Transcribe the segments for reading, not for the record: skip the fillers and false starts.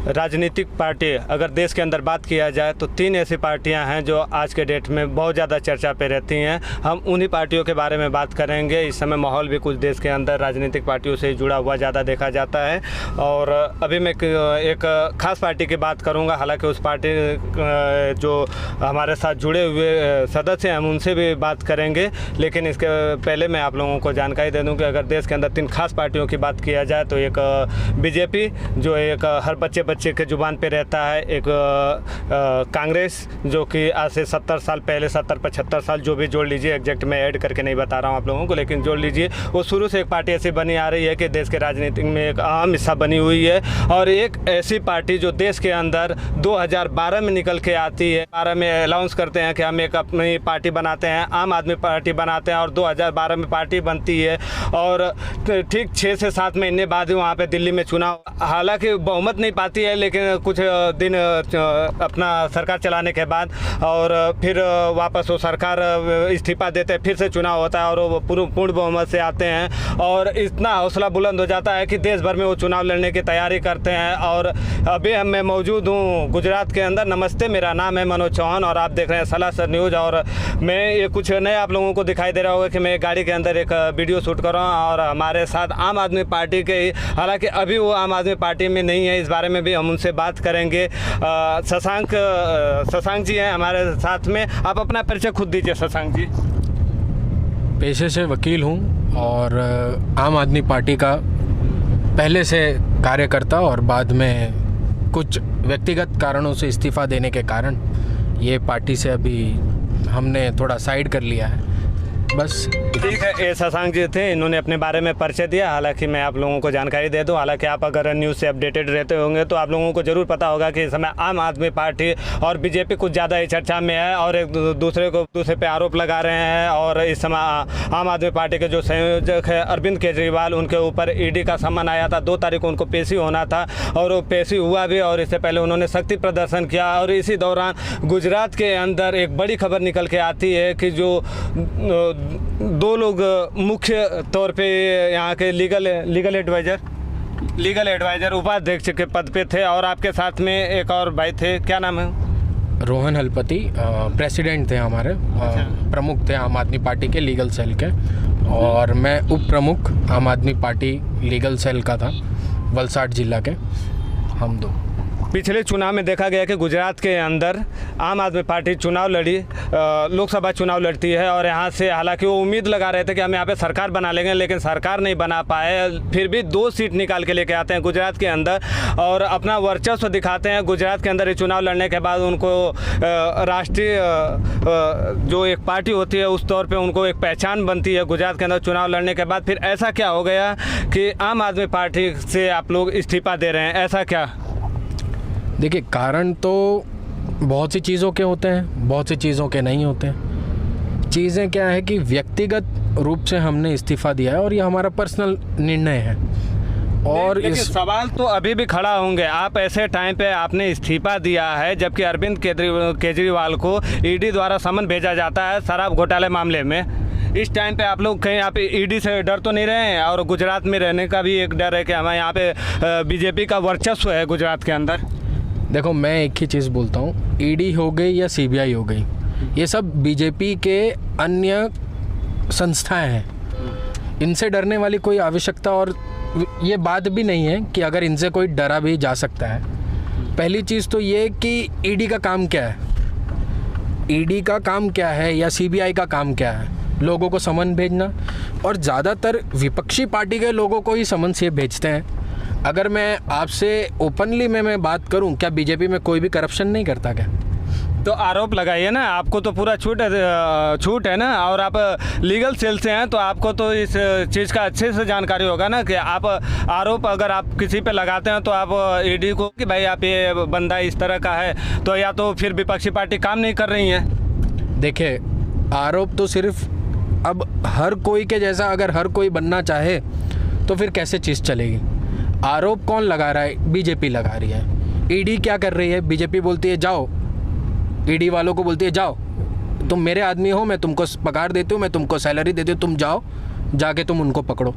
राजनीतिक पार्टी अगर देश के अंदर बात किया जाए तो 3 ऐसी पार्टियां हैं जो आज के डेट में बहुत ज़्यादा चर्चा पे रहती हैं। हम उन्हीं पार्टियों के बारे में बात करेंगे। इस समय माहौल भी कुछ देश के अंदर राजनीतिक पार्टियों से जुड़ा हुआ ज़्यादा देखा जाता है। और अभी मैं एक ख़ास पार्टी की बात करूँगा। हालाँकि उस पार्टी जो हमारे साथ जुड़े हुए सदस्य हैं हम उनसे भी बात करेंगे, लेकिन इसके पहले मैं आप लोगों को जानकारी दे दूँ कि अगर देश के अंदर 3 खास पार्टियों की बात किया जाए तो एक बीजेपी जो एक हर बच्चे के जुबान पे रहता है, एक कांग्रेस जो कि आज से 70 साल पहले 70-75 साल जो भी जोड़ लीजिए, एग्जैक्ट मैं ऐड करके नहीं बता रहा हूँ आप लोगों को, लेकिन जोड़ लीजिए वो शुरू से एक पार्टी ऐसी बनी आ रही है कि देश के राजनीति में एक अहम हिस्सा बनी हुई है। और एक ऐसी पार्टी जो देश के अंदर 2012 में निकल के आती है, 12 में अनाउंस करते हैं कि हम एक अपनी पार्टी बनाते हैं, आम आदमी पार्टी बनाते हैं, और 2012 में पार्टी बनती है और ठीक 6 से 7 महीने बाद वहाँ पे दिल्ली में चुनाव, हालांकि बहुमत नहीं पाती है लेकिन कुछ दिन अपना सरकार चलाने के बाद और फिर वापस वो सरकार इस्तीफा देते हैं, फिर से चुनाव होता है और वो पूर्ण बहुमत से आते हैं और इतना हौसला बुलंद हो जाता है कि देश भर में वो चुनाव लड़ने की तैयारी करते हैं। और अभी मैं मौजूद हूँ गुजरात के अंदर। नमस्ते, मेरा नाम है मनोज चौहान और आप देख रहे हैं सलासर न्यूज़। और मैं ये कुछ नए आप लोगों को दिखाई दे रहा होगा कि मैं गाड़ी के अंदर एक वीडियो शूट कर रहा हूँ और हमारे साथ आम आदमी पार्टी के, हालांकि अभी वो आम आदमी पार्टी में नहीं है, इस बारे में भी हम उनसे बात करेंगे। शशांक जी हैं हमारे साथ में। आप अपना परिचय खुद दीजिए शशांक जी। पेशे से वकील हूँ और आम आदमी पार्टी का पहले से कार्यकर्ता और बाद में कुछ व्यक्तिगत कारणों से इस्तीफ़ा देने के कारण ये पार्टी से अभी हमने थोड़ा साइड कर लिया है, बस। ठीक है, ये शशांक जी थे, इन्होंने अपने बारे में परिचय दिया। हालांकि मैं आप लोगों को जानकारी दे दूं, हालांकि आप अगर न्यूज़ से अपडेटेड रहते होंगे तो आप लोगों को ज़रूर पता होगा कि इस समय आम आदमी पार्टी और बीजेपी कुछ ज़्यादा ही चर्चा में है और एक दूसरे पे आरोप लगा रहे हैं। और इस समय आम आदमी पार्टी के जो संयोजक है अरविंद केजरीवाल, उनके ऊपर ईडी का सम्मन आया था। 2 तारीख को उनको पेशी होना था और वो पेशी हुआ भी और इससे पहले उन्होंने शक्ति प्रदर्शन किया। और इसी दौरान गुजरात के अंदर एक बड़ी खबर निकल के आती है कि जो 2 लोग मुख्य तौर पे यहाँ के लीगल एडवाइज़र उपाध्यक्ष के पद पे थे और आपके साथ में एक और भाई थे, क्या नाम है? रोहन हलपति प्रेसिडेंट थे हमारे, प्रमुख थे आम आदमी पार्टी के लीगल सेल के, और मैं उप प्रमुख आम आदमी पार्टी लीगल सेल का था वलसाड जिला के, हम 2। पिछले चुनाव में देखा गया कि गुजरात के अंदर आम आदमी पार्टी चुनाव लड़ी, लोकसभा चुनाव लड़ती है और यहाँ से हालांकि वो उम्मीद लगा रहे थे कि हम यहाँ पे सरकार बना लेंगे, लेकिन सरकार नहीं बना पाए। फिर भी 2 सीट निकाल के लेके आते हैं गुजरात के अंदर और अपना वर्चस्व दिखाते हैं। गुजरात के अंदर ये चुनाव लड़ने के बाद उनको राष्ट्रीय जो एक पार्टी होती है उस तौर पर उनको एक पहचान बनती है गुजरात के अंदर चुनाव लड़ने के बाद। फिर ऐसा क्या हो गया कि आम आदमी पार्टी से आप लोग इस्तीफा दे रहे हैं, ऐसा क्या? देखिए, कारण तो बहुत सी चीज़ों के होते हैं, बहुत सी चीज़ों के नहीं होते हैं। चीज़ें क्या है कि व्यक्तिगत रूप से हमने इस्तीफ़ा दिया है और ये हमारा पर्सनल निर्णय है। और इस सवाल तो अभी भी खड़ा होंगे, आप ऐसे टाइम पे आपने इस्तीफा दिया है जबकि अरविंद केजरीवाल को ईडी द्वारा समन भेजा जाता है शराब घोटाले मामले में। इस टाइम पे आप लोग कहीं आप ईडी से डर तो नहीं रहे हैं? और गुजरात में रहने का भी एक डर है कि हमारे यहाँ पे बीजेपी का वर्चस्व है गुजरात के अंदर। देखो, मैं एक ही चीज़ बोलता हूँ, ईडी हो गई या सीबीआई हो गई, ये सब बीजेपी के अन्य संस्थाएं हैं, इनसे डरने वाली कोई आवश्यकता और ये बात भी नहीं है कि अगर इनसे कोई डरा भी जा सकता है। पहली चीज़ तो ये कि ईडी का काम क्या है, ईडी का काम क्या है या सीबीआई का काम क्या है? लोगों को समन भेजना, और ज़्यादातर विपक्षी पार्टी के लोगों को ही समन से भेजते हैं। अगर मैं आपसे ओपनली मैं बात करूं, क्या बीजेपी में कोई भी करप्शन नहीं करता क्या? तो आरोप लगाइए ना, आपको तो पूरा छूट है ना, और आप लीगल सेल से हैं तो आपको तो इस चीज़ का अच्छे से जानकारी होगा ना कि आप आरोप अगर आप किसी पे लगाते हैं तो आप ईडी को कि भाई आप ये बंदा इस तरह का है, तो या तो फिर विपक्षी पार्टी काम नहीं कर रही है। देखिए, आरोप तो सिर्फ अब हर कोई के जैसा अगर हर कोई बनना चाहे तो फिर कैसे चीज़ चलेगी? आरोप कौन लगा रहा है? बीजेपी लगा रही है। ईडी क्या कर रही है? बीजेपी बोलती है जाओ, ईडी वालों को बोलती है जाओ, तुम मेरे आदमी हो, मैं तुमको पगार देती हूँ, मैं तुमको सैलरी देती हूँ, तुम जाओ, जाके तुम उनको पकड़ो।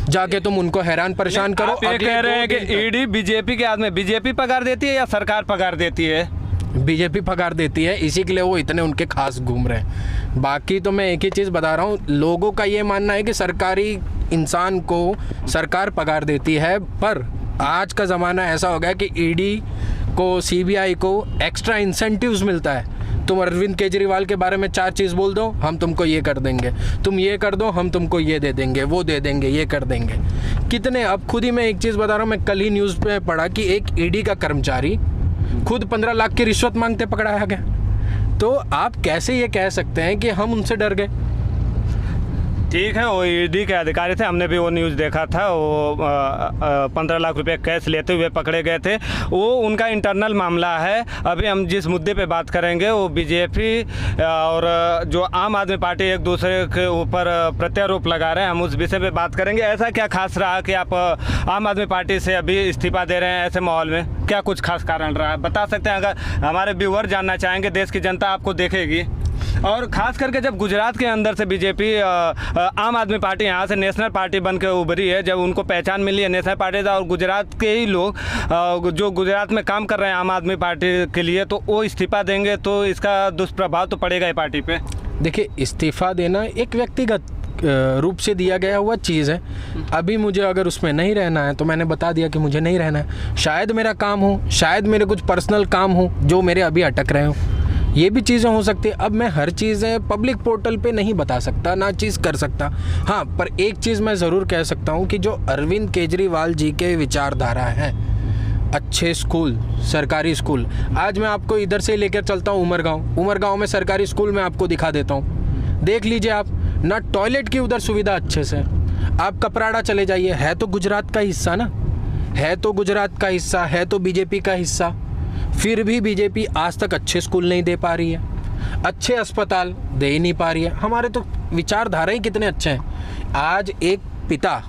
जाके तुम उनको हैरान परेशान करो। आप ये कह रहे हैं कि ईडी बीजेपी के हाथ में, बीजेपी पगार देती है या सरकार पगार देती है? बीजेपी पगार देती है, इसी के लिए वो इतने उनके खास घूम रहे हैं। बाकी तो मैं एक ही चीज़ बता रहा हूँ, लोगों का ये मानना है कि सरकारी इंसान को सरकार पगार देती है, पर आज का ज़माना ऐसा हो गया कि ईडी को, सीबीआई को एक्स्ट्रा इंसेंटिव्स मिलता है। तुम अरविंद केजरीवाल के बारे में 4 चीज़ बोल दो, हम तुमको ये कर देंगे, तुम ये कर दो, हम तुमको ये दे देंगे, वो दे देंगे, ये कर देंगे। कितने, अब खुद ही मैं एक चीज़ बता रहा हूँ, मैं कल ही न्यूज़ पे पढ़ा कि एक ईडी का कर्मचारी खुद 15 लाख की रिश्वत मांगते पकड़ाया गया। तो आप कैसे ये कह सकते हैं कि हम उनसे डर गए? ठीक है, वो ईडी के अधिकारी थे, हमने भी वो न्यूज़ देखा था। वो 15 लाख रुपए कैश लेते हुए पकड़े गए थे। वो उनका इंटरनल मामला है। अभी हम जिस मुद्दे पे बात करेंगे वो बीजेपी और जो आम आदमी पार्टी एक दूसरे के ऊपर प्रत्यारोप लगा रहे हैं, हम उस विषय पे बात करेंगे। ऐसा क्या खास रहा कि आप आम आदमी पार्टी से अभी इस्तीफा दे रहे हैं? ऐसे माहौल में क्या कुछ खास कारण रहा है, बता सकते हैं? अगर हमारे व्यूअर जानना चाहेंगे, देश की जनता आपको देखेगी, और ख़ास करके जब गुजरात के अंदर से बीजेपी आम आदमी पार्टी यहाँ से नेशनल पार्टी बन के उभरी है, जब उनको पहचान मिली है नेशनल पार्टी से, और गुजरात के ही लोग जो गुजरात में काम कर रहे हैं आम आदमी पार्टी के लिए, तो वो इस्तीफा देंगे तो इसका दुष्प्रभाव तो पड़ेगा ही पार्टी पे। देखिए, इस्तीफा देना एक व्यक्तिगत रूप से दिया गया हुआ चीज़ है। अभी मुझे अगर उसमें नहीं रहना है तो मैंने बता दिया कि मुझे नहीं रहना है। शायद मेरा काम हो, शायद मेरे कुछ पर्सनल काम हो जो मेरे अभी अटक रहे हो, ये भी चीज़ें हो सकती है। अब मैं हर चीज़ें पब्लिक पोर्टल पे नहीं बता सकता, ना चीज़ कर सकता। हाँ, पर एक चीज़ मैं ज़रूर कह सकता हूँ कि जो अरविंद केजरीवाल जी के विचारधारा है, अच्छे स्कूल, सरकारी स्कूल, आज मैं आपको इधर से लेकर चलता हूँ उमरगांव में सरकारी स्कूल में आपको दिखा देता हूँ। देख लीजिए आप, ना टॉयलेट की उधर सुविधा अच्छे से। आप कपराड़ा चले जाइए, है तो गुजरात का हिस्सा ना, है तो गुजरात का हिस्सा, है तो बीजेपी का हिस्सा, फिर भी बीजेपी आज तक अच्छे स्कूल नहीं दे पा रही है, अच्छे अस्पताल दे ही नहीं पा रही है। हमारे तो विचारधारा ही कितने अच्छे हैं। आज एक पिता,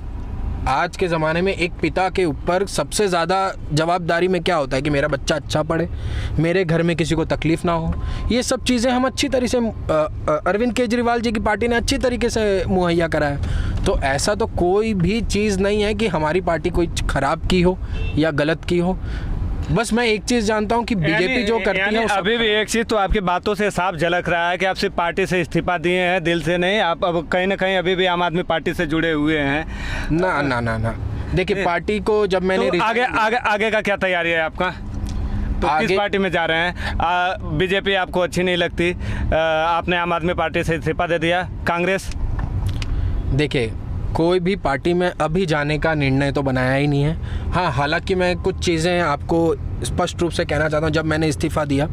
आज के ज़माने में एक पिता के ऊपर सबसे ज़्यादा जवाबदारी में क्या होता है कि मेरा बच्चा अच्छा पढ़े, मेरे घर में किसी को तकलीफ़ ना हो। ये सब चीज़ें हम अच्छी तरीके से अरविंद केजरीवाल जी की पार्टी ने अच्छी तरीके से मुहैया कराया। तो ऐसा तो कोई भी चीज़ नहीं है कि हमारी पार्टी कोई ख़राब की हो या गलत की हो। बस मैं एक चीज़ जानता हूँ कि बीजेपी जो करती है, अभी भी एक चीज़ तो आपकी बातों से साफ झलक रहा है कि आप सिर्फ पार्टी से इस्तीफा दिए हैं, दिल से नहीं। आप अब कहीं ना कहीं अभी भी आम आदमी पार्टी से जुड़े हुए हैं। ना ना ना ना, देखिए पार्टी को जब मैंने तो आगे का क्या तैयारी है आपका? तो किस पार्टी में जा रहे हैं? बीजेपी आपको अच्छी नहीं लगती, आपने आम आदमी पार्टी से इस्तीफा दे दिया। कांग्रेस? देखिए, कोई भी पार्टी में अभी जाने का निर्णय तो बनाया ही नहीं है। हाँ, हालांकि मैं कुछ चीज़ें आपको स्पष्ट रूप से कहना चाहता हूँ। जब मैंने इस्तीफ़ा दिया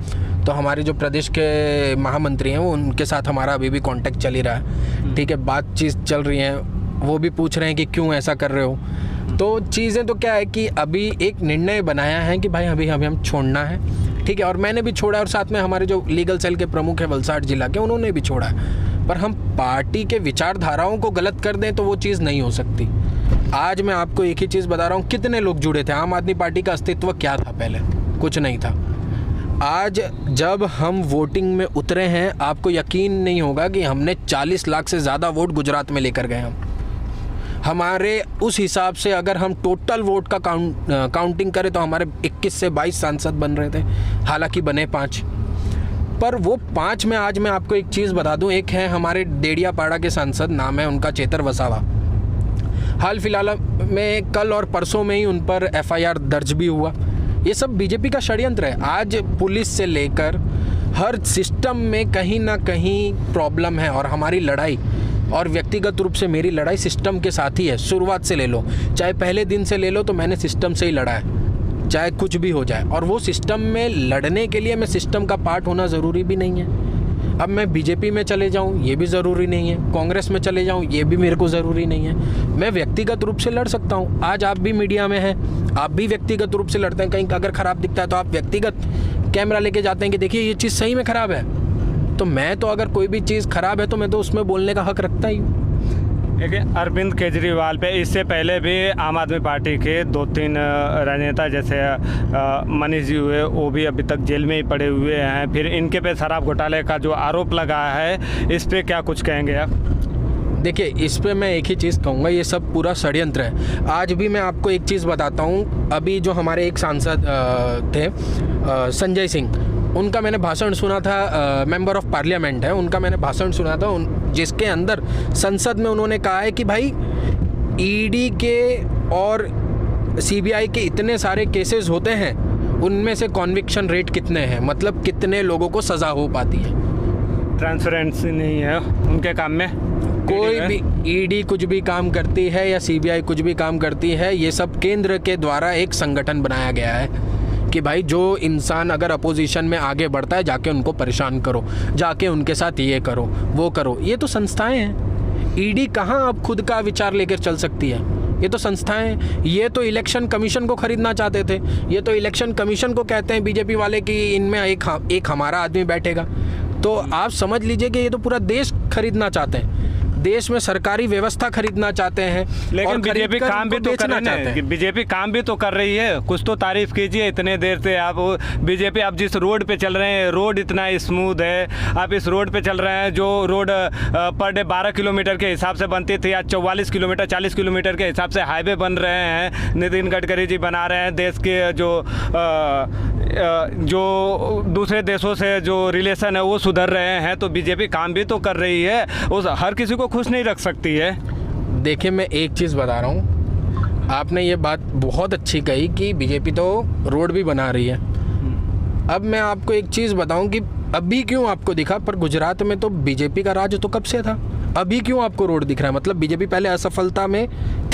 तो हमारे जो प्रदेश के महामंत्री हैं वो, उनके साथ हमारा अभी भी कांटेक्ट चल ही रहा है। ठीक है, बातचीत चल रही है, वो भी पूछ रहे हैं कि क्यों ऐसा कर रहे हो। तो चीज़ें तो क्या है कि अभी एक निर्णय बनाया है कि भाई अभी हम छोड़ना है, ठीक है, और मैंने भी छोड़ा, और साथ में हमारे जो लीगल सेल के प्रमुख हैं वलसाड़ जिला के, उन्होंने भी छोड़ा है। पर हम पार्टी के विचारधाराओं को गलत कर दें तो वो चीज़ नहीं हो सकती। आज मैं आपको एक ही चीज़ बता रहा हूँ, कितने लोग जुड़े थे। आम आदमी पार्टी का अस्तित्व क्या था पहले? कुछ नहीं था। आज जब हम वोटिंग में उतरे हैं, आपको यकीन नहीं होगा कि हमने 40 लाख से ज़्यादा वोट गुजरात में लेकर गए। हमारे उस हिसाब से अगर हम टोटल वोट का काउंटिंग करें तो हमारे 21 से 22 सांसद बन रहे थे, हालांकि बने 5। पर वो 5 में आज मैं आपको एक चीज़ बता दूं, एक है हमारे डेडियापाड़ा के सांसद, नाम है उनका चेतर वसावा। हाल फिलहाल में कल और परसों में ही उन पर FIR दर्ज भी हुआ। ये सब बीजेपी का षड्यंत्र है। आज पुलिस से लेकर हर सिस्टम में कहीं ना कहीं प्रॉब्लम है, और हमारी लड़ाई, और व्यक्तिगत रूप से मेरी लड़ाई सिस्टम के साथ ही है। शुरुआत से ले लो, चाहे पहले दिन से ले लो, तो मैंने सिस्टम से ही लड़ा है, चाहे कुछ भी हो जाए। और वो सिस्टम में लड़ने के लिए मैं सिस्टम का पार्ट होना ज़रूरी भी नहीं है। अब मैं बीजेपी में चले जाऊं ये भी ज़रूरी नहीं है, कांग्रेस में चले जाऊं ये भी मेरे को ज़रूरी नहीं है। मैं व्यक्तिगत रूप से लड़ सकता हूं। आज आप भी मीडिया में हैं, आप भी व्यक्तिगत रूप से लड़ते हैं। कहीं अगर ख़राब दिखता है तो आप व्यक्तिगत कैमरा लेके जाते हैं कि देखिए ये चीज़ सही में ख़राब है। तो मैं तो अगर कोई भी चीज़ ख़राब है तो मैं तो उसमें बोलने का हक रखता ही हूँ। देखिए, अरविंद केजरीवाल पे इससे पहले भी आम आदमी पार्टी के 2-3 राजनेता जैसे मनीष जी हुए, वो भी अभी तक जेल में ही पड़े हुए हैं। फिर इनके पे शराब घोटाले का जो आरोप लगा है, इस पे क्या कुछ कहेंगे आप? देखिए, इस पे मैं एक ही चीज़ कहूँगा, ये सब पूरा षड्यंत्र है। आज भी मैं आपको एक चीज़ बताता हूँ, अभी जो हमारे एक सांसद थे संजय सिंह, उनका मैंने भाषण सुना था, मेंबर ऑफ पार्लियामेंट है, उनका मैंने भाषण सुना था, जिसके अंदर संसद में उन्होंने कहा है कि भाई ईडी के और सीबीआई के इतने सारे केसेस होते हैं, उनमें से कॉन्विक्शन रेट कितने हैं, मतलब कितने लोगों को सज़ा हो पाती है। ट्रांसपेरेंसी नहीं है उनके काम में। कोई भी ईडी कुछ भी काम करती है या सीबीआई कुछ भी काम करती है, ये सब केंद्र के द्वारा एक संगठन बनाया गया है कि भाई जो इंसान अगर अपोजिशन में आगे बढ़ता है, जाके उनको परेशान करो, जाके उनके साथ ये करो वो करो। ये तो संस्थाएं हैं। ईडी कहाँ अब खुद का विचार लेकर चल सकती है? ये तो संस्थाएं। ये तो इलेक्शन कमीशन को खरीदना चाहते थे। ये तो इलेक्शन कमीशन को कहते हैं बीजेपी वाले कि इनमें एक हमारा आदमी बैठेगा। तो आप समझ लीजिए कि ये तो पूरा देश खरीदना चाहते हैं, देश में सरकारी व्यवस्था खरीदना चाहते हैं। लेकिन बीजेपी काम भी तो कर रही है, बीजेपी काम भी तो कर रही है, कुछ तो तारीफ कीजिए। इतने देर से आप बीजेपी, आप जिस रोड पे चल रहे हैं, रोड इतना स्मूथ है, आप इस रोड पे चल रहे हैं जो रोड पर डे 12 किलोमीटर के हिसाब से बनती थी, आज 44 किलोमीटर 40 किलोमीटर के हिसाब से हाईवे बन रहे हैं। नितिन गडकरी जी बना रहे हैं। देश के जो दूसरे देशों से जो रिलेशन है वो सुधर रहे हैं। तो बीजेपी काम भी तो कर रही है, उस हर किसी को खुश नहीं रख सकती है। देखिए, मैं एक चीज़ बता रहा हूँ, आपने ये बात बहुत अच्छी कही कि बीजेपी तो रोड भी बना रही है। अब मैं आपको एक चीज़ बताऊँ कि अभी क्यों आपको दिखा, पर गुजरात में तो बीजेपी का राज तो कब से था, अभी क्यों आपको रोड दिख रहा है? मतलब बीजेपी पहले असफलता में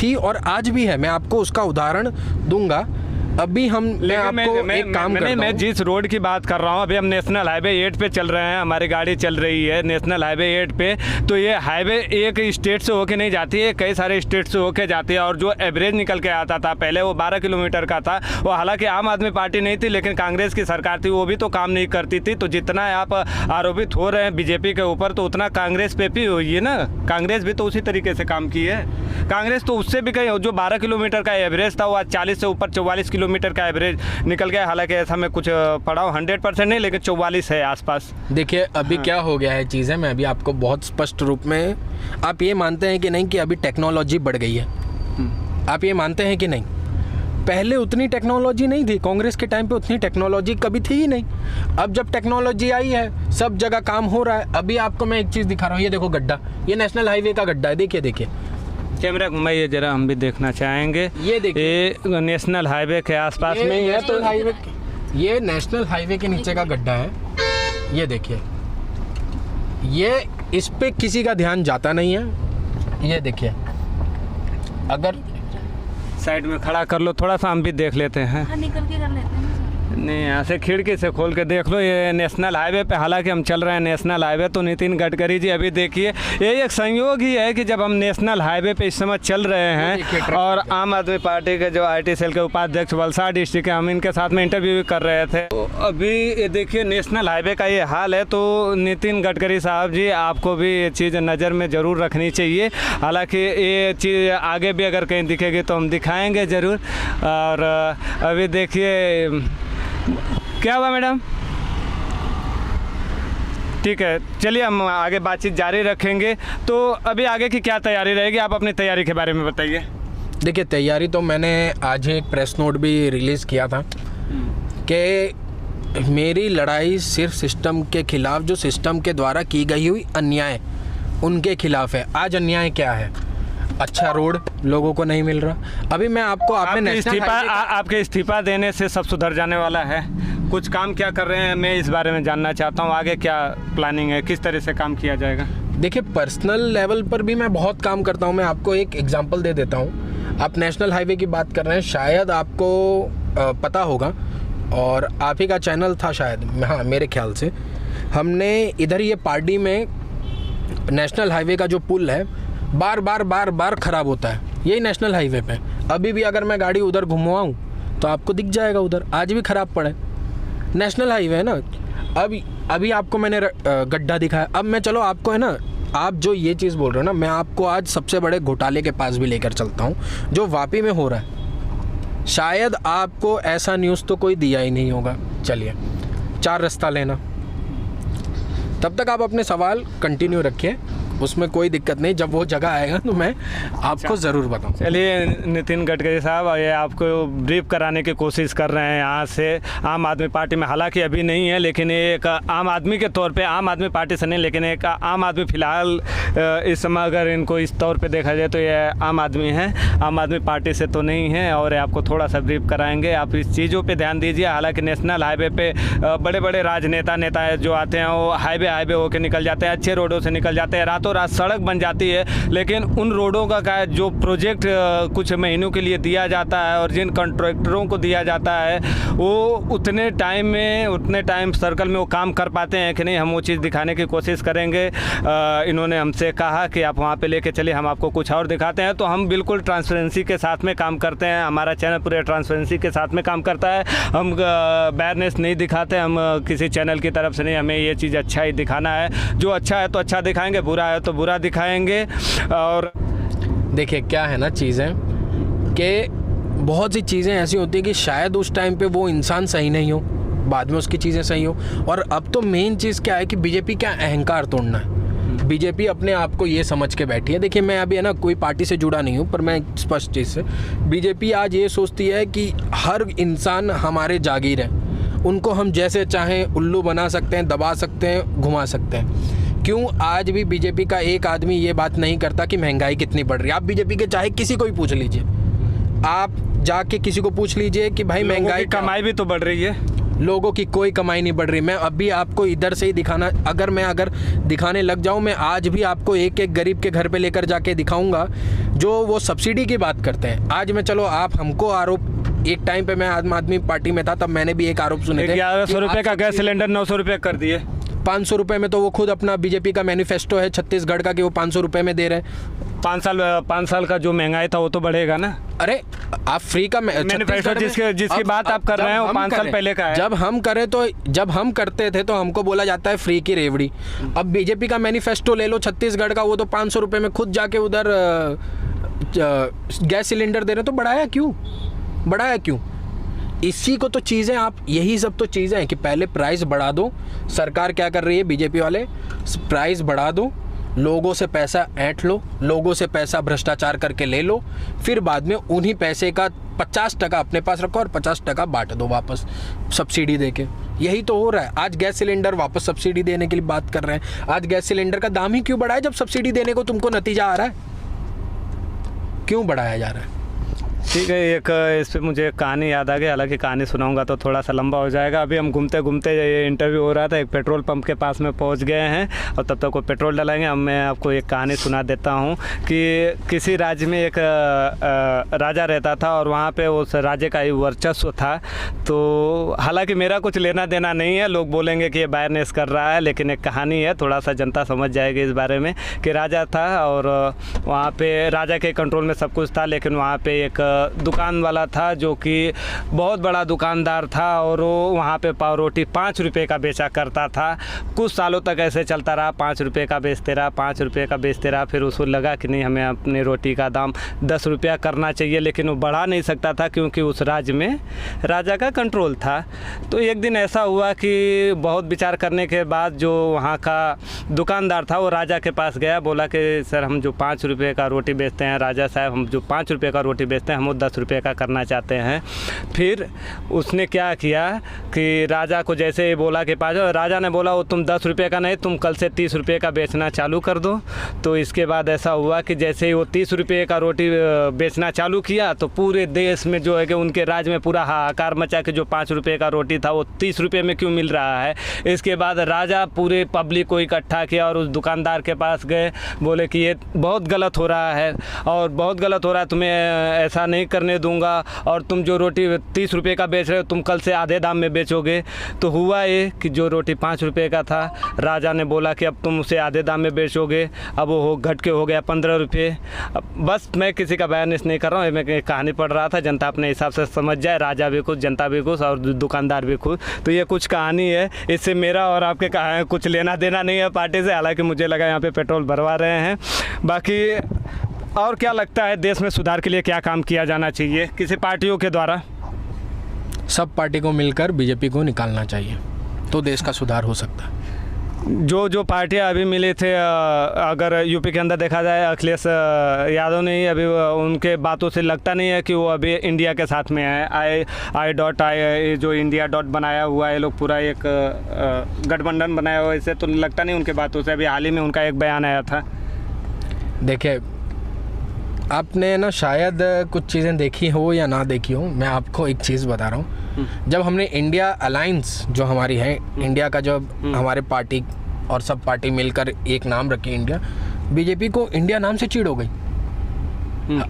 थी और आज भी है। मैं आपको उसका उदाहरण दूंगा। अभी मैं आपको एक काम करता हूं। मैं जिस रोड की बात कर रहा हूं, अभी हम नेशनल हाईवे 8 पे चल रहे हैं, हमारी गाड़ी चल रही है नेशनल हाईवे 8 पे। तो ये हाईवे एक स्टेट से होके नहीं जाती है, कई सारे स्टेट से होके जाती है। और जो एवरेज निकल के आता था पहले वो 12 किलोमीटर का था। वो हालांकि आम आदमी पार्टी नहीं थी, लेकिन कांग्रेस की सरकार थी, वो भी तो काम नहीं करती थी। तो जितना आप आरोपित हो रहे हैं बीजेपी के ऊपर, तो उतना कांग्रेस पे भी हुई है ना। कांग्रेस भी तो उसी तरीके से काम की है। कांग्रेस तो उससे भी कहीं, जो 12 किलोमीटर का एवरेज था वो आज 40 से ऊपर 44 किलोमीटर का एवरेज निकल गया। हालांकि ऐसा मैं कुछ पढ़ा हूँ 100% नहीं, लेकिन 44 है आसपास। देखिए अभी क्या हो गया है चीज़ें, मैं अभी आपको बहुत स्पष्ट रूप में, आप ये मानते हैं कि नहीं कि अभी टेक्नोलॉजी बढ़ गई है? आप ये मानते हैं कि नहीं? पहले उतनी टेक्नोलॉजी नहीं थी, कांग्रेस के टाइम पे उतनी टेक्नोलॉजी कभी थी ही नहीं। अब जब टेक्नोलॉजी आई है, सब जगह काम हो रहा है। अभी आपको मैं एक चीज़ दिखा रहा हूँ, ये देखो गड्ढा, ये नेशनल हाईवे का गड्ढा है। देखिए कैमरा घुमाइए जरा, हम भी देखना चाहेंगे। ये देखिए, ये नेशनल हाईवे के आसपास में ही है। तो हाईवे, ये नेशनल हाईवे के नीचे का गड्ढा है। ये देखिए, ये इस पे किसी का ध्यान जाता नहीं है। ये देखिए, अगर साइड में खड़ा कर लो थोड़ा सा, हम भी देख लेते हैं। निकल के कर लेते हैं। नहीं, यहाँ से खिड़की से खोल के देख लो, ये नेशनल हाईवे पे, हालांकि हम चल रहे हैं नेशनल हाईवे। तो नितिन गडकरी जी अभी देखिए, ये एक संयोग ही है कि जब हम नेशनल हाईवे पे इस समय चल रहे हैं और आम आदमी पार्टी के जो IT सेल के उपाध्यक्ष वलसाड डिस्ट्रिक्ट के, हम इनके साथ में इंटरव्यू भी कर रहे थे। तो अभी ये देखिए नेशनल हाईवे का ये हाल है। तो नितिन गडकरी साहब जी, आपको भी ये चीज़ नज़र में ज़रूर रखनी चाहिए। हालाँकि ये चीज़ आगे भी अगर कहीं दिखेगी तो हम दिखाएँगे ज़रूर। और अभी देखिए, क्या हुआ मैडम? ठीक है, चलिए हम आगे बातचीत जारी रखेंगे। तो अभी आगे की क्या तैयारी रहेगी, आप अपनी तैयारी के बारे में बताइए। देखिए, तैयारी तो मैंने आज एक प्रेस नोट भी रिलीज़ किया था कि मेरी लड़ाई सिर्फ सिस्टम के खिलाफ, जो सिस्टम के द्वारा की गई हुई अन्याय, उनके खिलाफ है। आज अन्याय क्या है? अच्छा रोड लोगों को नहीं मिल रहा। अभी मैं आपको, आपके इस्तीफा देने से सब सुधर जाने वाला है? कुछ काम क्या कर रहे हैं, मैं इस बारे में जानना चाहता हूँ। आगे क्या प्लानिंग है, किस तरह से काम किया जाएगा? देखिए, पर्सनल लेवल पर भी मैं बहुत काम करता हूँ। मैं आपको एक एग्जांपल दे देता हूँ। आप नेशनल हाईवे की बात कर रहे हैं, शायद आपको पता होगा, और आप ही का चैनल था शायद, हाँ मेरे ख्याल से। हमने इधर ये पार्टी में नेशनल हाईवे का जो पुल है, बार बार ख़राब होता है, यही नेशनल हाईवे पे। अभी भी अगर मैं गाड़ी उधर घुमवाऊँ तो आपको दिख जाएगा, उधर आज भी ख़राब पड़ा है। नेशनल हाईवे है ना। अभी आपको मैंने गड्ढा दिखाया। अब मैं, चलो आपको है ना, आप जो ये चीज़ बोल रहे हो ना, मैं आपको आज सबसे बड़े घोटाले के पास भी लेकर चलता हूँ जो वापी में हो रहा है। शायद आपको ऐसा न्यूज़ तो कोई दिया ही नहीं होगा। चलिए, 4 रास्ता लेना। तब तक आप अपने सवाल कंटिन्यू रखिए, उसमें कोई दिक्कत नहीं, जब वो जगह आएगा तो मैं आपको ज़रूर बताऊँ। चलिए नितिन गडकरी साहब, ये आपको ब्रीफ कराने की कोशिश कर रहे हैं यहाँ से आम आदमी पार्टी में, हालांकि अभी नहीं है, लेकिन ये एक आम आदमी के तौर पे, आम आदमी पार्टी से नहीं, लेकिन एक आम आदमी फ़िलहाल इस समय अगर इनको इस तौर पे देखा जाए तो ये आम आदमी है, आम आदमी पार्टी से तो नहीं है। और आपको थोड़ा सा ब्रीफ कराएंगे, आप इस चीज़ों पे ध्यान दीजिए। हालांकि नेशनल हाईवे पे बड़े बड़े राजनेता जो आते हैं वो हाईवे होके निकल जाते हैं, अच्छे रोडों से निकल जाते हैं, रातों रात सड़क बन जाती है, लेकिन उन रोडों का जो प्रोजेक्ट कुछ महीनों के लिए दिया जाता है और जिन कॉन्ट्रैक्टरों को दिया जाता है वो उतने टाइम सर्कल में वो काम कर पाते हैं कि नहीं, हम वो चीज़ दिखाने की कोशिश करेंगे। इन्होंने हमसे कहा कि आप वहाँ पे लेके चलिए, हम आपको कुछ और दिखाते हैं। तो हम बिल्कुल ट्रांसपेरेंसी के साथ में काम करते हैं, हमारा चैनल पूरे ट्रांसपेरेंसी के साथ में काम करता है। हम बैरनेस नहीं दिखाते, हम किसी चैनल की तरफ से नहीं, हमें ये चीज़ अच्छा ही दिखाना है। जो अच्छा है तो अच्छा दिखाएंगे, बुरा है तो बुरा दिखाएंगे। और देखिए क्या है ना, चीज़ें कि बहुत सी चीज़ें ऐसी होती है कि शायद उस टाइम पे वो इंसान सही नहीं हो, बाद में उसकी चीज़ें सही हो। और अब तो मेन चीज़ क्या है कि बीजेपी का अहंकार तोड़ना है। बीजेपी अपने आप को ये समझ के बैठी है। देखिए मैं अभी है ना कोई पार्टी से जुड़ा नहीं हूँ, पर मैं स्पष्ट चीज़ से, बीजेपी आज ये सोचती है कि हर इंसान हमारे जागीर है, उनको हम जैसे चाहें उल्लू बना सकते हैं, दबा सकते हैं, घुमा सकते हैं। क्यों आज भी बीजेपी का एक आदमी ये बात नहीं करता कि महंगाई कितनी बढ़ रही है? आप बीजेपी के चाहे किसी को ही पूछ लीजिए, आप जाके किसी को पूछ लीजिए कि भाई महंगाई, कमाई भी तो बढ़ रही है, लोगों की कोई कमाई नहीं बढ़ रही। मैं अभी आपको इधर से ही दिखाना, अगर दिखाने लग जाऊं, मैं आज भी आपको एक एक गरीब के घर पे लेकर जाके दिखाऊंगा जो वो सब्सिडी की बात करते हैं। आज मैं, चलो आप हमको आरोप, एक टाइम पे मैं आम आदमी पार्टी में था, तब मैंने भी एक आरोप सुने थे, 1100 रुपये का गैस सिलेंडर 900 रुपये कर दिए, 500 रुपये में। तो वो खुद अपना बीजेपी का मैनिफेस्टो है छत्तीसगढ़ का कि वो 500 रुपये में दे रहे हैं। 5 साल का जो महंगाई था वो तो बढ़ेगा ना। अरे आप फ्री का मैनिफेस्टो जिसकी बात आप कर रहे हैं वो 5 साल पहले का है। जब हम करते थे तो हमको बोला जाता है फ्री की रेवड़ी। अब बीजेपी का मैनिफेस्टो ले लो छत्तीसगढ़ का, वो तो 500 रुपये में खुद जाके उधर गैस सिलेंडर दे रहे, तो बढ़ाया क्यों? इसी को तो चीज़ें, आप यही सब तो चीज़ें हैं कि पहले प्राइस बढ़ा दो। सरकार क्या कर रही है, बीजेपी वाले, प्राइस बढ़ा दो, लोगों से पैसा ऐंठ लो, लोगों से पैसा भ्रष्टाचार करके ले लो, फिर बाद में उन्हीं पैसे का 50% अपने पास रखो और 50% बांट दो वापस सब्सिडी देके। यही तो हो रहा है। आज गैस सिलेंडर वापस सब्सिडी देने के लिए बात कर रहे हैं। आज गैस सिलेंडर का दाम ही क्यों बढ़ा है जब सब्सिडी देने को तुमको नतीजा आ रहा है? क्यों बढ़ाया जा रहा है? ठीक है, एक इस पर मुझे एक कहानी याद आ गई, हालांकि कहानी सुनाऊंगा तो थोड़ा सा लंबा हो जाएगा। अभी हम घूमते घूमते ये इंटरव्यू हो रहा था, एक पेट्रोल पंप के पास में पहुंच गए हैं और तब तक वो पेट्रोल डलाएंगे। अब मैं आपको एक कहानी सुना देता हूं कि किसी राज्य में एक राजा रहता था और वहाँ पे उस राज्य का ही वर्चस्व था। तो हालांकि मेरा कुछ लेना देना नहीं है, लोग बोलेंगे कि ये बायरनेस कर रहा है, लेकिन एक कहानी है, थोड़ा सा जनता समझ जाएगी इस बारे में। कि राजा था और वहाँ पे राजा के कंट्रोल में सब कुछ था, लेकिन वहाँ पे एक दुकान वाला था जो कि बहुत बड़ा दुकानदार था और वो वहाँ पे पाव रोटी 5 रुपये का बेचा करता था। कुछ सालों तक ऐसे चलता रहा, 5 रुपये का बेचते रहा, 5 रुपये का बेचते रहा। फिर उसको लगा कि नहीं, हमें अपनी रोटी का दाम 10 रुपया करना चाहिए, लेकिन वो बढ़ा नहीं सकता था क्योंकि उस राज्य में राजा का कंट्रोल था। तो एक दिन ऐसा हुआ कि बहुत विचार करने के बाद जो वहाँ का दुकानदार था वो राजा के पास गया, बोला कि सर हम जो 5 रुपये का रोटी बेचते हैं, राजा साहब हम जो 5 रुपये का रोटी बेचते हैं, हम वो 10 रुपये का करना चाहते हैं। फिर उसने क्या किया कि राजा को जैसे ही बोला कि 5, राजा ने बोला वो तुम 10 रुपये का नहीं, तुम कल से 30 रुपये का बेचना चालू कर दो। तो इसके बाद ऐसा हुआ कि जैसे ही वो 30 रुपये का रोटी बेचना चालू किया तो पूरे देश में जो है कि उनके राज्य में पूरा हाहाकार मचा कि जो 5 रुपये का रोटी था वो 30 रुपये में क्यों मिल रहा है। इसके बाद राजा पूरे पब्लिक को इकट्ठा किया और उस दुकानदार के पास गए, बोले कि ये बहुत गलत हो रहा है और बहुत गलत हो रहा है, तुम्हें ऐसा नहीं करने दूंगा और तुम जो रोटी 30 रुपये का बेच रहे हो तुम कल से आधे दाम में बेचोगे। तो हुआ ये कि जो रोटी 5 रुपये का था, राजा ने बोला कि अब तुम उसे आधे दाम में बेचोगे, अब वो घट के हो गया 15 रुपये। बस मैं किसी का बयानिश नहीं कर रहा हूँ, मैं कहानी पढ़ रहा था, जनता अपने हिसाब से समझ जाए, राजा भी खुश, जनता भी खुश और दुकानदार भी खुश। तो ये कुछ कहानी है, इससे मेरा और आपके कुछ लेना देना नहीं है पार्टी से, हालांकि मुझे लगा यहाँ पे पेट्रोल भरवा रहे हैं। बाकी और क्या लगता है देश में सुधार के लिए क्या काम किया जाना चाहिए किसी पार्टियों के द्वारा? सब पार्टी को मिलकर बीजेपी को निकालना चाहिए तो देश का सुधार हो सकता है। जो पार्टियां अभी मिली थे, अगर यूपी के अंदर देखा जाए, अखिलेश यादव ने अभी उनके बातों से लगता नहीं है कि वो अभी इंडिया के साथ में है। आई जो इंडिया डॉट बनाया हुआ है, लोग पूरा एक गठबंधन बनाया हुआ है, इससे तो लगता नहीं उनके बातों से। अभी हाल ही में उनका एक बयान आया था। देखिए, आपने ना शायद कुछ चीज़ें देखी हो या ना देखी हो, मैं आपको एक चीज़ बता रहा हूँ। जब हमने इंडिया अलायंस जो हमारी है, इंडिया का जो हमारे पार्टी और सब पार्टी मिलकर एक नाम रखी इंडिया, बीजेपी को इंडिया नाम से चिढ़ हो गई।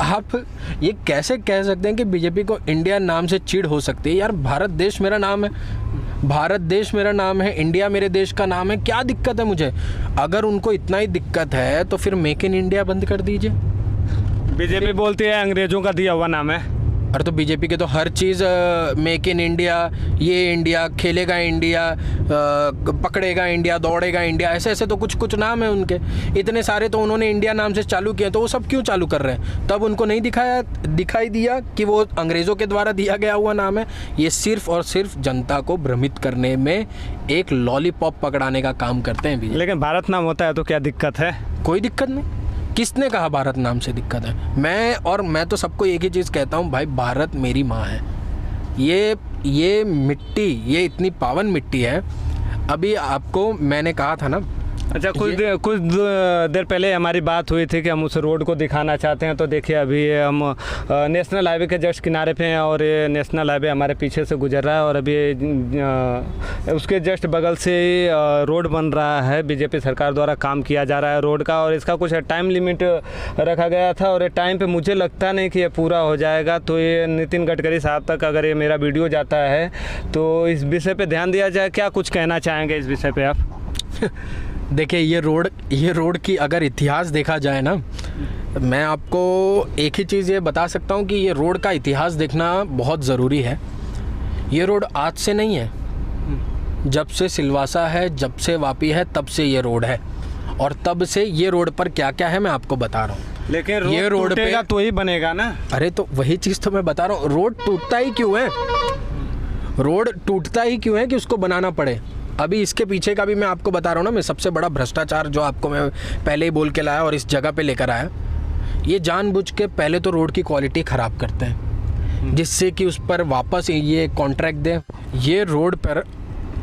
आप ये कैसे कह सकते हैं कि बीजेपी को इंडिया नाम से चिढ़ हो सकती है? यार, भारत देश मेरा नाम है, भारत देश मेरा नाम है, इंडिया मेरे देश का नाम है, क्या दिक्कत है मुझे? अगर उनको इतना ही दिक्कत है तो फिर मेक इन इंडिया बंद कर दीजिए। बीजेपी बोलती है अंग्रेजों का दिया हुआ नाम है। अरे तो बीजेपी के तो हर चीज़ मेक इन इंडिया, ये इंडिया, खेलेगा इंडिया, पकड़ेगा इंडिया, दौड़ेगा इंडिया, ऐसे ऐसे तो कुछ कुछ नाम है उनके। इतने सारे तो उन्होंने इंडिया नाम से चालू किए, तो वो सब क्यों चालू कर रहे हैं? तब उनको नहीं दिखाई दिया कि वो अंग्रेज़ों के द्वारा दिया गया हुआ नाम है। ये सिर्फ और सिर्फ जनता को भ्रमित करने में एक लॉलीपॉप पकड़ाने का काम करते हैं बीजेपी। लेकिन भारत नाम होता है तो क्या दिक्कत है? कोई दिक्कत नहीं। किसने कहा भारत नाम से दिक्कत है? मैं तो सबको एक ही चीज़ कहता हूँ, भाई भारत मेरी माँ है। ये मिट्टी, ये इतनी पावन मिट्टी है। अभी आपको मैंने कहा था ना। अच्छा, कुछ देर पहले हमारी बात हुई थी कि हम उस रोड को दिखाना चाहते हैं। तो देखिए, अभी हम नेशनल हाईवे के जस्ट किनारे पे हैं और ये नेशनल हाईवे हमारे पीछे से गुजर रहा है और अभी उसके जस्ट बगल से रोड बन रहा है। बीजेपी सरकार द्वारा काम किया जा रहा है रोड का, और इसका कुछ टाइम लिमिट रखा गया था और ये टाइम पे मुझे लगता नहीं कि ये पूरा हो जाएगा। तो ये नितिन गडकरी साहब तक अगर ये मेरा वीडियो जाता है तो इस विषय पे ध्यान दिया जाए। क्या कुछ कहना चाहेंगे इस विषय पे आप? देखिए, ये रोड की अगर इतिहास देखा जाए ना, मैं आपको एक ही चीज़ ये बता सकता हूँ कि ये रोड का इतिहास देखना बहुत ज़रूरी है। ये रोड आज से नहीं है, जब से सिलवासा है, जब से वापी है, तब से ये रोड है। और तब से ये रोड पर क्या क्या है मैं आपको बता रहा हूँ। लेकिन ये रोड पे तो ही बनेगा ना। अरे तो वही चीज़ तो मैं बता रहा हूँ, रोड टूटता ही क्यों है? रोड टूटता ही क्यों है कि उसको बनाना पड़े? अभी इसके पीछे का भी मैं आपको बता रहा हूँ ना। मैं सबसे बड़ा भ्रष्टाचार जो आपको मैं पहले ही बोल के लाया और इस जगह पे लेकर आया, ये जानबूझ के पहले तो रोड की क्वालिटी ख़राब करते हैं, जिससे कि उस पर वापस ये कॉन्ट्रैक्ट दें। ये रोड पर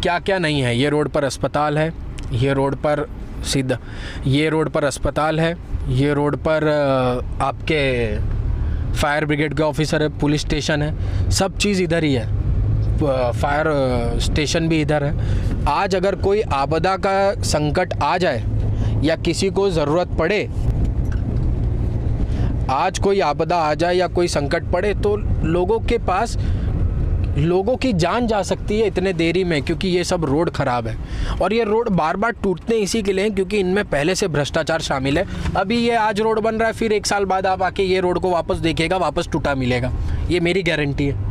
क्या क्या नहीं है? ये रोड पर अस्पताल है, ये रोड पर ये रोड पर अस्पताल है, ये रोड पर आपके फायर ब्रिगेड के ऑफिसर है, पुलिस स्टेशन है, सब चीज़ इधर ही है, फायर स्टेशन भी इधर है। आज अगर कोई आपदा का संकट आ जाए या किसी को ज़रूरत पड़े, आज कोई आपदा आ जाए या कोई संकट पड़े तो लोगों की जान जा सकती है इतने देरी में, क्योंकि ये सब रोड ख़राब है। और ये रोड बार बार टूटते इसी के लिए हैं क्योंकि इनमें पहले से भ्रष्टाचार शामिल है। अभी ये आज रोड बन रहा है, फिर 1 साल बाद आप आके ये रोड को वापस देखिएगा, वापस टूटा मिलेगा। ये मेरी गारंटी है।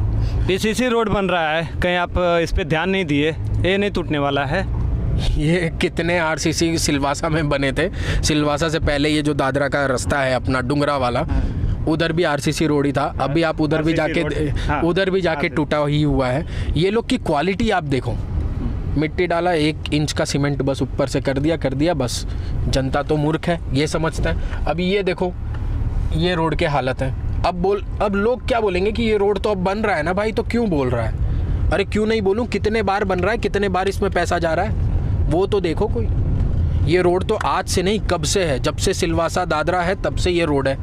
पीसीसी रोड बन रहा है, कहीं आप इस पे ध्यान नहीं दिए? ये नहीं टूटने वाला है। ये कितने आरसीसी सिलवासा में बने थे। सिलवासा से पहले ये जो दादरा का रास्ता है अपना डुंगरा वाला, उधर भी आरसीसी रोड ही था। अभी आप उधर भी जाके टूटा ही हुआ है। ये लोग की क्वालिटी आप देखो, मिट्टी डाला, 1 इंच का सीमेंट बस ऊपर से कर दिया बस। जनता तो मूर्ख है, ये समझता है। अभी ये देखो, ये रोड के हालत है। अब लोग क्या बोलेंगे कि ये रोड तो अब बन रहा है ना भाई, तो क्यों बोल रहा है? अरे क्यों नहीं बोलूं? कितने बार बन रहा है, कितने बार इसमें पैसा जा रहा है, वो तो देखो कोई। ये रोड तो आज से नहीं, कब से है, जब से सिलवासा दादरा है तब से ये रोड है।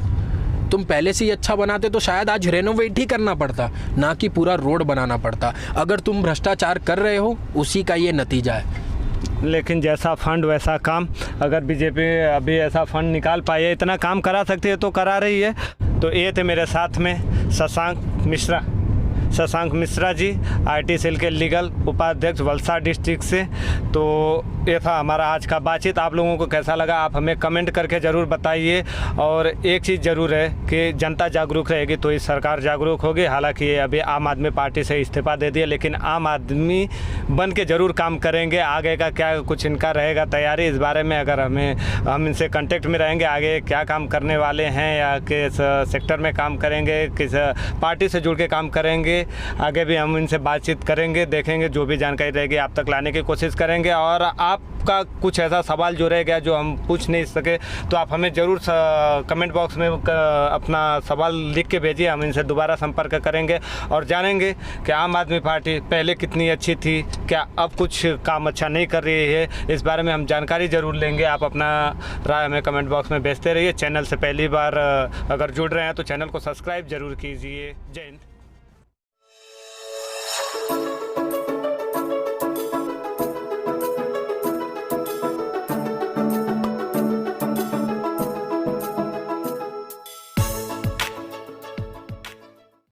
तुम पहले से ही अच्छा बनाते तो शायद आज रेनोवेट ही करना पड़ता, ना कि पूरा रोड बनाना पड़ता। अगर तुम भ्रष्टाचार कर रहे हो, उसी का ये नतीजा है। लेकिन जैसा फंड वैसा काम। अगर बीजेपी अभी ऐसा फंड निकाल पाई है, इतना काम करा सकती है तो करा रही है। तो ये थे मेरे साथ में शशांक मिश्रा जी, आईटी सेल के लीगल उपाध्यक्ष वलसाड डिस्ट्रिक्ट से। तो ये था हमारा आज का बातचीत। आप लोगों को कैसा लगा आप हमें कमेंट करके ज़रूर बताइए। और एक चीज़ ज़रूर है कि जनता जागरूक रहेगी तो इस सरकार जागरूक होगी। हालांकि ये अभी आम आदमी पार्टी से इस्तीफा दे दिया, लेकिन आम आदमी बन के ज़रूर काम करेंगे। आगे का क्या कुछ इनका रहेगा तैयारी, इस बारे में अगर हम इनसे कांटेक्ट में रहेंगे, आगे क्या काम करने वाले हैं या किस सेक्टर में काम करेंगे, किस पार्टी से जुड़ के काम करेंगे, आगे भी हम इनसे बातचीत करेंगे, देखेंगे। जो भी जानकारी रहेगी आप तक लाने की कोशिश करेंगे। और आप आपका कुछ ऐसा सवाल जो रह गया जो हम पूछ नहीं सके तो आप हमें ज़रूर कमेंट बॉक्स में अपना सवाल लिख के भेजिए। हम इनसे दोबारा संपर्क करेंगे और जानेंगे कि आम आदमी पार्टी पहले कितनी अच्छी थी, क्या अब कुछ काम अच्छा नहीं कर रही है, इस बारे में हम जानकारी ज़रूर लेंगे। आप अपना राय हमें कमेंट बॉक्स में भेजते रहिए। चैनल से पहली बार अगर जुड़ रहे हैं तो चैनल को सब्सक्राइब ज़रूर कीजिए। जय हिंद।